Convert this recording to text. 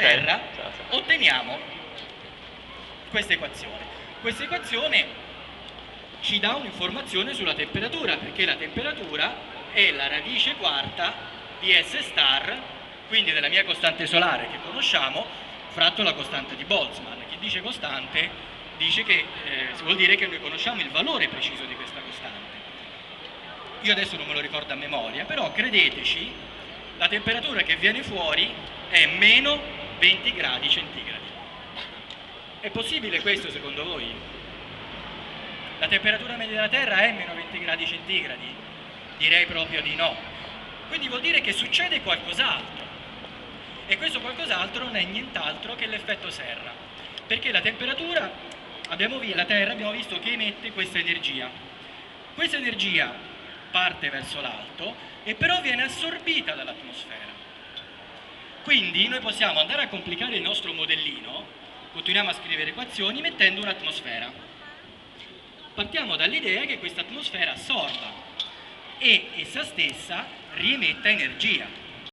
Terra, Certo. otteniamo questa equazione. Questa equazione ci dà un'informazione sulla temperatura, perché la temperatura è la radice quarta di S star, quindi della mia costante solare che conosciamo, fratto la costante di Boltzmann. Chi dice costante dice che vuol dire che noi conosciamo il valore preciso di questa costante. Io adesso non me lo ricordo a memoria, però credeteci, la temperatura che viene fuori è meno 20 gradi centigradi. È possibile questo secondo voi? La temperatura media della Terra è meno 20 gradi centigradi? Direi proprio di no. Quindi vuol dire che succede qualcos'altro. E questo qualcos'altro non è nient'altro che l'effetto serra. Perché la temperatura, la Terra abbiamo visto che emette questa energia. Questa energia parte verso l'alto e però viene assorbita dall'atmosfera. Quindi noi possiamo andare a complicare il nostro modellino, continuiamo a scrivere equazioni mettendo un'atmosfera. Partiamo dall'idea che questa atmosfera assorba e essa stessa riemetta energia.